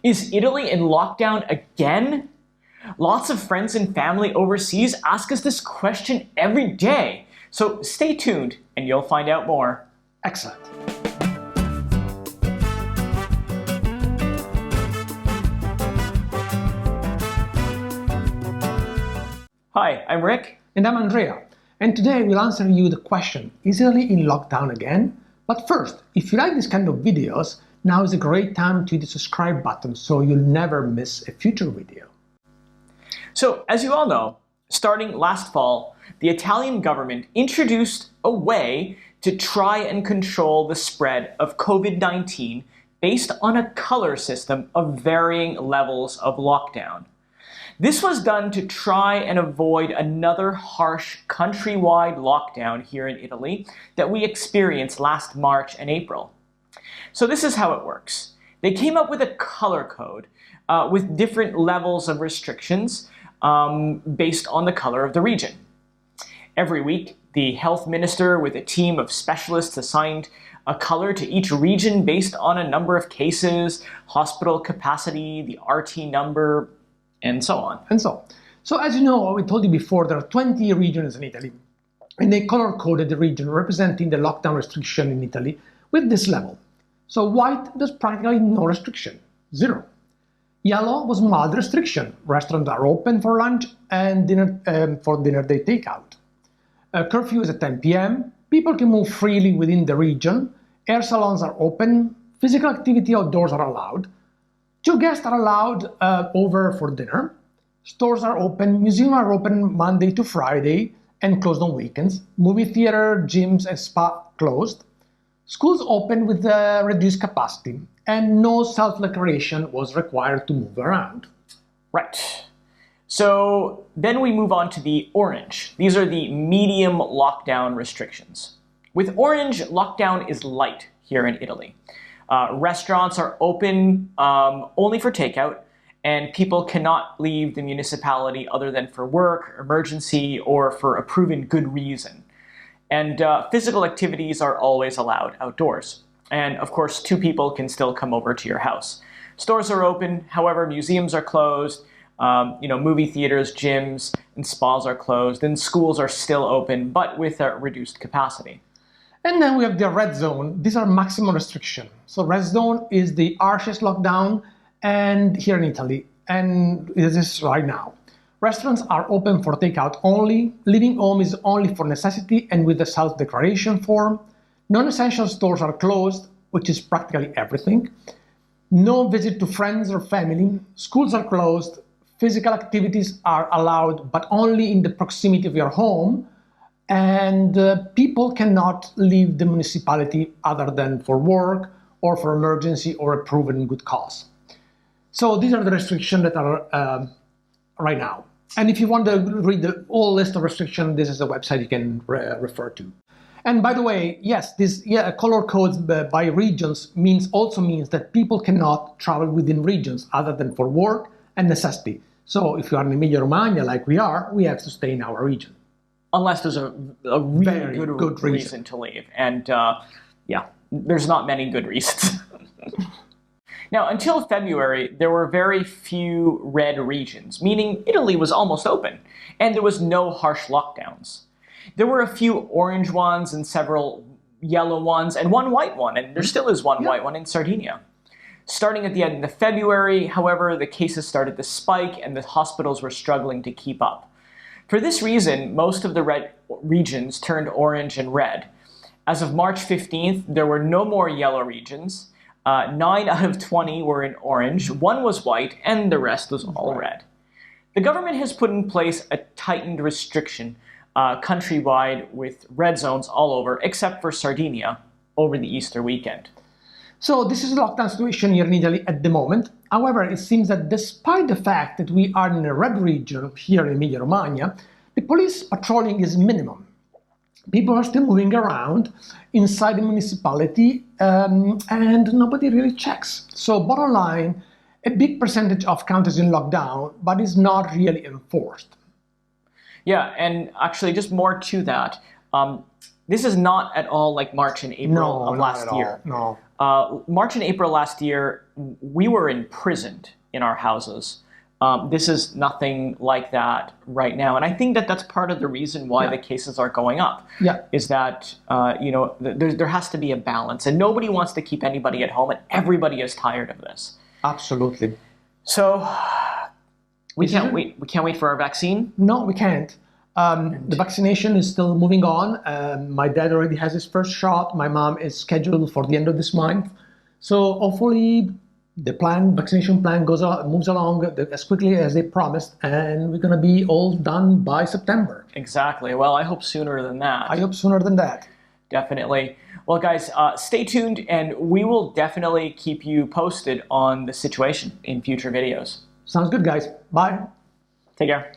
Is Italy in lockdown again? Lots of friends and family overseas ask us this question every day. So stay tuned and you'll find out more. Excellent. Hi, I'm Rick. And I'm Andrea. And today we'll answer you the question, is Italy in lockdown again? But first, if you like this kind of videos, now is a great time to hit the subscribe button so you'll never miss a future video. So, as you all know, starting last fall, the Italian government introduced a way to try and control the spread of COVID-19 based on a color system of varying levels of lockdown. This was done to try and avoid another harsh countrywide lockdown here in Italy that we experienced last March and April. So this is how it works. They came up with a color code with different levels of restrictions based on the color of the region. Every week, the health minister with a team of specialists assigned a color to each region based on a number of cases, hospital capacity, the RT number, and so on. So as you know, we told you before, there are 20 regions in Italy, and they color-coded the region representing the lockdown restriction in Italy with this level. So white, there's practically no restriction, 0. Yellow was mild restriction. Restaurants are open for lunch and for dinner they take out. Curfew is at 10 p.m. People can move freely within the region. Hair salons are open. Physical activity outdoors are allowed. 2 guests are allowed over for dinner. Stores are open. Museums are open Monday to Friday and closed on weekends. Movie theater, gyms, and spa closed. Schools open with reduced capacity, and no self-declaration was required to move around. Right. So then we move on to the orange. These are the medium lockdown restrictions. With orange, lockdown is light here in Italy. Restaurants are open only for takeout, and people cannot leave the municipality other than for work, emergency, or for a proven good reason. And physical activities are always allowed outdoors. And of course, 2 people can still come over to your house. Stores are open, however, museums are closed, movie theaters, gyms, and spas are closed, and schools are still open, but with a reduced capacity. And then we have the red zone. These are maximum restriction. So red zone is the harshest lockdown and here in Italy, and it is right now. Restaurants are open for takeout only. Leaving home is only for necessity and with a self-declaration form. Non-essential stores are closed, which is practically everything. No visit to friends or family. Schools are closed. Physical activities are allowed, but only in the proximity of your home. And people cannot leave the municipality other than for work or for emergency or a proven good cause. So these are the restrictions that are right now. And if you want to read the whole list of restrictions, this is a website you can refer to. And by the way, yes, this color codes by regions also means that people cannot travel within regions other than for work and necessity. So if you are in Emilia-Romagna, like we are, we have to stay in our region. Unless there's a really good reason to leave. And there's not many good reasons. Now, until February, there were very few red regions, meaning Italy was almost open, and there was no harsh lockdowns. There were a few orange ones and several yellow ones, and 1 white one, and there still is 1 white one in Sardinia. Starting at the end of February, however, the cases started to spike, and the hospitals were struggling to keep up. For this reason, most of the red regions turned orange and red. As of March 15th, there were no more yellow regions. 9 out of 20 were in orange, 1 was white, and the rest was all red. The government has put in place a tightened restriction countrywide with red zones all over, except for Sardinia, over the Easter weekend. So this is the lockdown situation here in Italy at the moment. However, it seems that despite the fact that we are in a red region here in Emilia-Romagna, the police patrolling is minimum. People are still moving around inside the municipality and nobody really checks. So bottom line, a big percentage of counties in lockdown, but it's not really enforced. Yeah, and actually just more to that, this is not at all like March and April of last year. No. March and April last year, we were imprisoned in our houses. This is nothing like that right now. And I think that that's part of the reason why the cases are going up. Is that, there has to be a balance. And nobody wants to keep anybody at home, and everybody is tired of this. Absolutely. So we can't wait. We can't wait for our vaccine? No, we can't. The vaccination is still moving on. My dad already has his first shot. My mom is scheduled for the end of this month. So hopefully the vaccination plan moves along as quickly as they promised, and we're going to be all done by September. Exactly. Well, I hope sooner than that. I hope sooner than that. Definitely. Well, guys, stay tuned, and we will definitely keep you posted on the situation in future videos. Sounds good, guys. Bye. Take care.